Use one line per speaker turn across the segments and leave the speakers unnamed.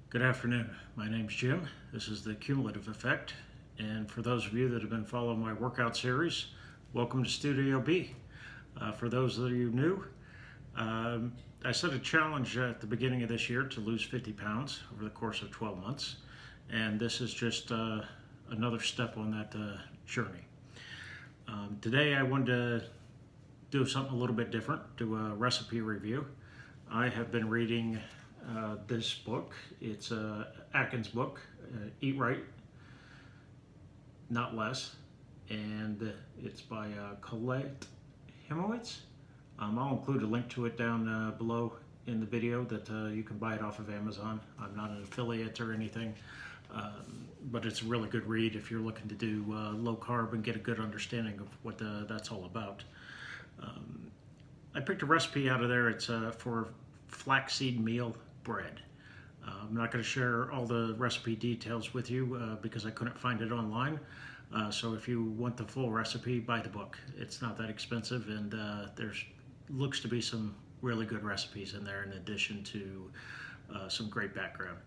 Good afternoon. My name's Jim. This is the Cumulative Effect. And for those of you that have been following my workout series, welcome to Studio B. For those of you new, I set a challenge at the beginning of this year to lose 50 pounds over the course of 12 months. And this is just another step on that journey. Today I wanted to do something a little bit different, do a recipe review. I have been reading this book. It's Atkins book, Eat Right, Not Less, and it's by Colette Heimowitz. I'll include a link to it down below in the video that you can buy it off of Amazon. I'm not an affiliate or anything, but it's a really good read if you're looking to do low carb and get a good understanding of what that's all about. I picked a recipe out of there. It's for flaxseed meal bread. I'm not going to share all the recipe details with you because I couldn't find it online. So if you want the full recipe, buy the book. It's not that expensive, and there's looks to be some really good recipes in there in addition to some great background.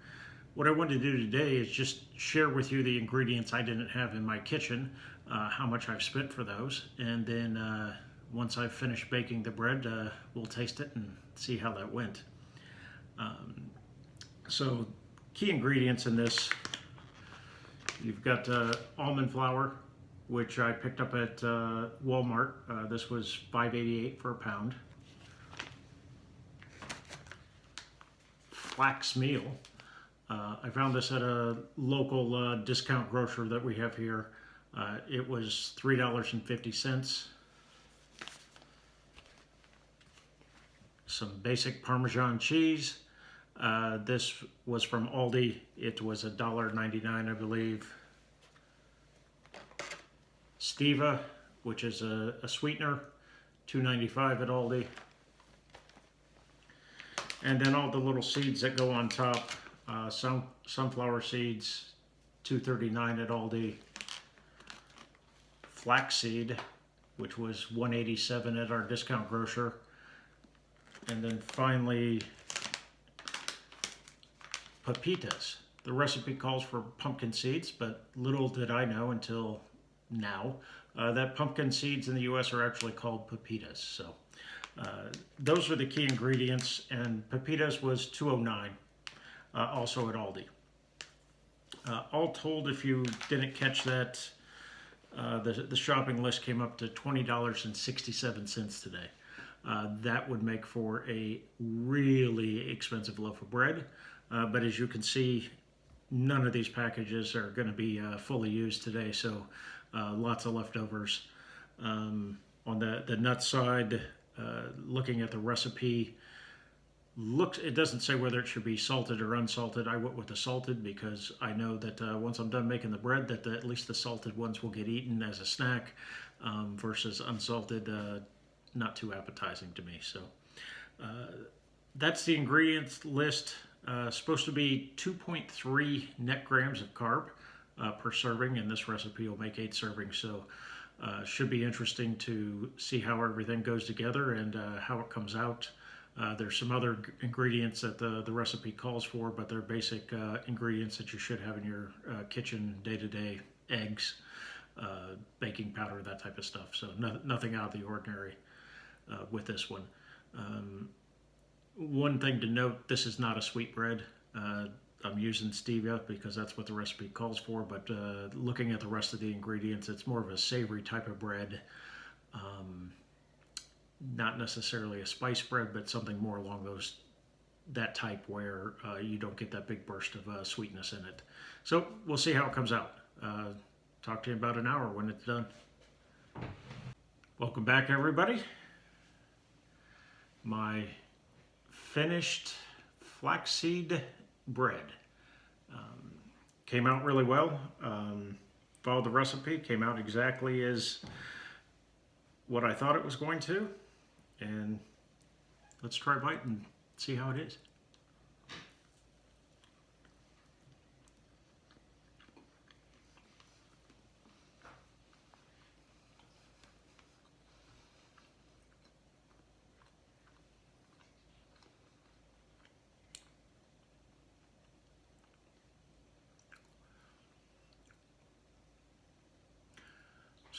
What I wanted to do today is just share with you the ingredients I didn't have in my kitchen, how much I've spent for those, and then once I've finished baking the bread, we'll taste it and see how that went. So key ingredients in this, you've got almond flour, which I picked up at Walmart. This was $5.88 for a pound. Flax meal. I found this at a local discount grocer that we have here. It was $3.50. Some basic Parmesan cheese. This was from Aldi. It was $1.99, I believe. Stevia, which is a sweetener, $2.95 at Aldi. And then all the little seeds that go on top. Sunflower seeds, $2.39 at Aldi. Flaxseed, which was $1.87 at our discount grocer. And then finally, pepitas. The recipe calls for pumpkin seeds, but little did I know until now that pumpkin seeds in the US are actually called pepitas. So those were the key ingredients, and pepitas was $2.09, also at Aldi. All told, if you didn't catch that, the shopping list came up to $20.67 today. That would make for a really expensive loaf of bread. But as you can see, none of these packages are going to be fully used today, so lots of leftovers. On the nut side, looking at the recipe, it doesn't say whether it should be salted or unsalted. I went with the salted because I know that once I'm done making the bread, that at least the salted ones will get eaten as a snack, versus unsalted, not too appetizing to me. So that's the ingredients list. Supposed to be 2.3 net grams of carb per serving, and this recipe will make 8 servings. So should be interesting to see how everything goes together and how it comes out. There's some other ingredients that the recipe calls for, but they're basic ingredients that you should have in your kitchen day-to-day. Eggs, baking powder, that type of stuff. So nothing out of the ordinary with this one. One thing to note, this is not a sweet bread. I'm using stevia because that's what the recipe calls for, but looking at the rest of the ingredients, it's more of a savory type of bread. Not necessarily a spice bread, but something more along that type where you don't get that big burst of sweetness in it. So we'll see how it comes out. Talk to you in about an hour when it's done. Welcome back, everybody. My finished flaxseed bread came out really well. Followed the recipe, came out exactly as what I thought it was going to, and let's try a bite and see how it is.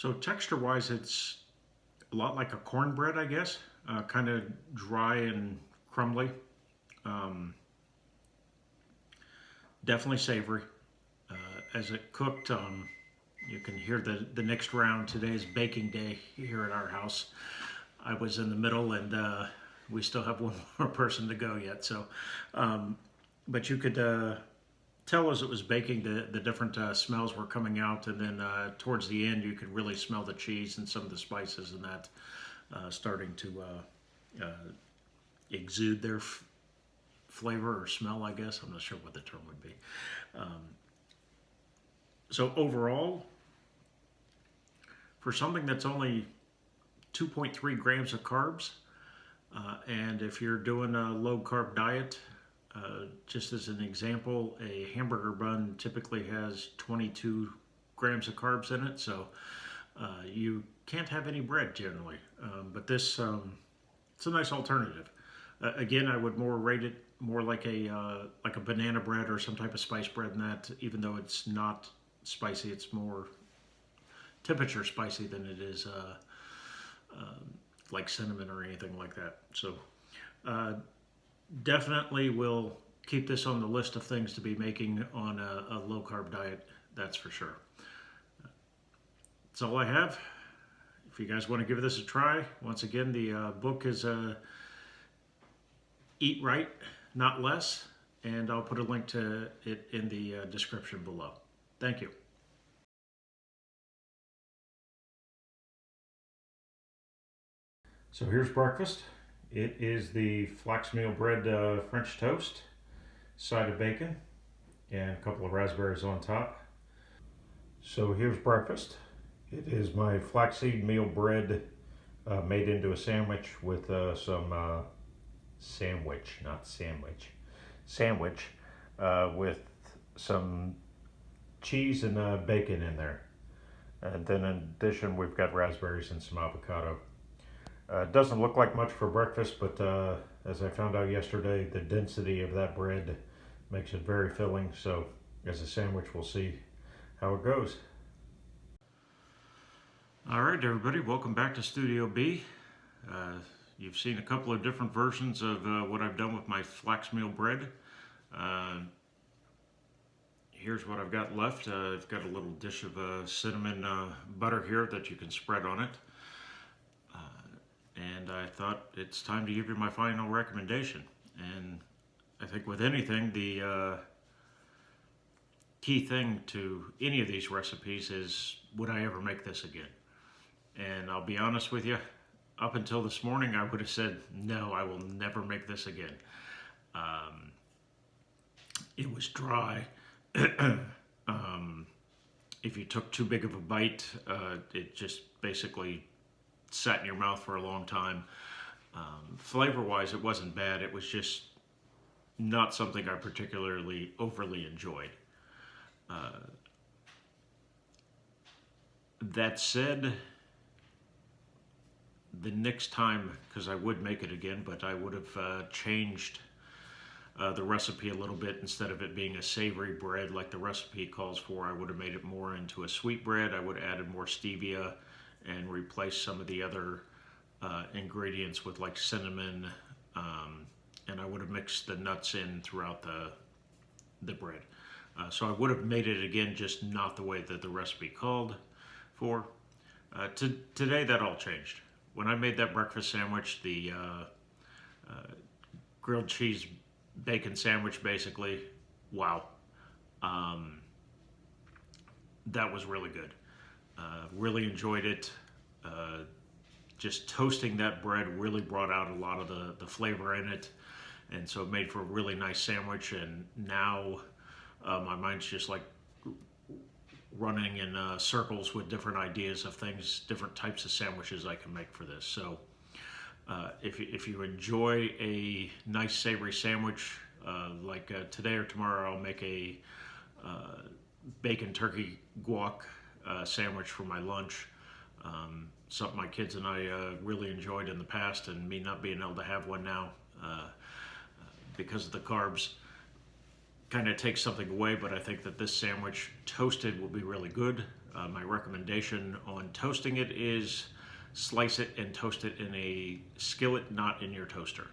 So texture-wise, it's a lot like a cornbread, I guess. Kind of dry and crumbly. Um, Definitely savory. As it cooked, you can hear the next round. Today is baking day here at our house. I was in the middle, and we still have one more person to go yet. So, but you could tell as it was baking, the different smells were coming out, and then towards the end, you could really smell the cheese and some of the spices and that starting to exude their flavor or smell, I guess. I'm not sure what the term would be. So overall, for something that's only 2.3 grams of carbs, and if you're doing a low carb diet, just as an example, a hamburger bun typically has 22 grams of carbs in it, so you can't have any bread generally. But this, it's a nice alternative. Again, I would more rate it more like a banana bread or some type of spice bread than that. Even though it's not spicy, it's more temperature spicy than it is like cinnamon or anything like that. So definitely will keep this on the list of things to be making on a low carb diet. That's for sure. That's all I have. If you guys want to give this a try, once again, the book is Eat Right, Not Less, and I'll put a link to it in the description below. Thank you. So here's breakfast. It is the Flax Meal Bread French toast, side of bacon, and a couple of raspberries on top. So here's breakfast. It is my flaxseed meal bread made into a sandwich with some sandwich with some cheese and bacon in there. And then in addition, we've got raspberries and some avocado. It doesn't look like much for breakfast, but as I found out yesterday, the density of that bread makes it very filling. So as a sandwich, we'll see how it goes. All right, everybody, welcome back to Studio B. You've seen a couple of different versions of what I've done with my flax meal bread. Here's what I've got left. I've got a little dish of cinnamon butter here that you can spread on it. And I thought it's time to give you my final recommendation. And I think with anything, the key thing to any of these recipes is, would I ever make this again? And I'll be honest with you, up until this morning, I would have said, no, I will never make this again. It was dry. If you took too big of a bite, it just basically sat in your mouth for a long time. Flavor-wise, it wasn't bad. It was just not something I particularly overly enjoyed. That said, the next time, because I would make it again, but I would have changed the recipe a little bit. Instead of it being a savory bread like the recipe calls for, I would have made it more into a sweet bread. I would have added more stevia and replaced some of the other ingredients with like cinnamon, and I would have mixed the nuts in throughout the bread. So I would have made it again, just not the way that the recipe called for. Today that all changed. When I made that breakfast sandwich, the grilled cheese bacon sandwich, basically, wow. That was really good. Really enjoyed it. Just toasting that bread really brought out a lot of the flavor in it. And so it made for a really nice sandwich. And now my mind's just like running in circles with different ideas of things, different types of sandwiches I can make for this. So if you enjoy a nice savory sandwich, like today or tomorrow, I'll make a bacon turkey guac sandwich for my lunch. Something my kids and I really enjoyed in the past, and me not being able to have one now because of the carbs kind of takes something away, but I think that this sandwich toasted will be really good. My recommendation on toasting it is slice it and toast it in a skillet, not in your toaster.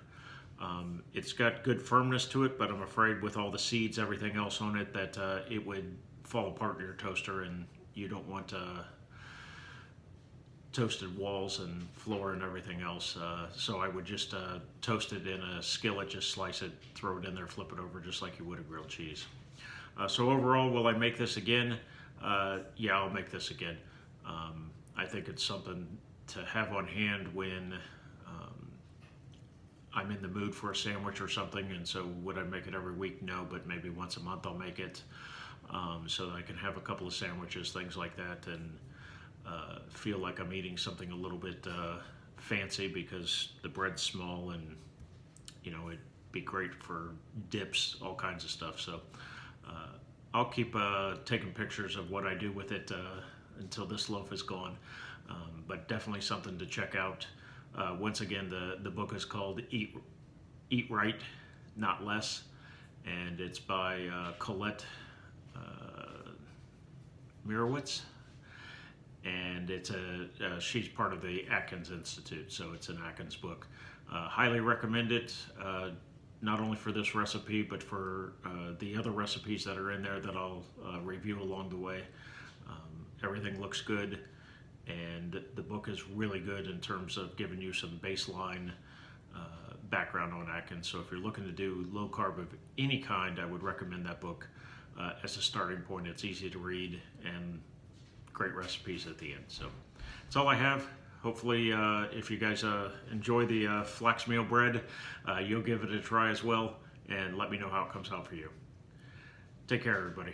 It's got good firmness to it, but I'm afraid with all the seeds, everything else on it, that it would fall apart in your toaster, and you don't want toasted walls and floor and everything else. So I would just toast it in a skillet, just slice it, throw it in there, flip it over just like you would a grilled cheese. So overall, will I make this again? Yeah, I'll make this again. I think it's something to have on hand when I'm in the mood for a sandwich or something. And so would I make it every week? No, but maybe once a month I'll make it, so that I can have a couple of sandwiches, things like that, and feel like I'm eating something a little bit fancy, because the bread's small, and it'd be great for dips, all kinds of stuff. So I'll keep taking pictures of what I do with it until this loaf is gone. But definitely something to check out. Once again, the book is called Eat Right, Not Less, and it's by Colette Heimowitz, and she's part of the Atkins Institute, so it's an Atkins book. Highly recommend it, not only for this recipe, but for the other recipes that are in there that I'll review along the way. Everything looks good, and the book is really good in terms of giving you some baseline background on Atkins. So if you're looking to do low carb of any kind, I would recommend that book as a starting point. It's easy to read and great recipes at the end. So that's all I have. Hopefully, if you guys enjoy the Flax Meal Bread, you'll give it a try as well, and let me know how it comes out for you. Take care, everybody.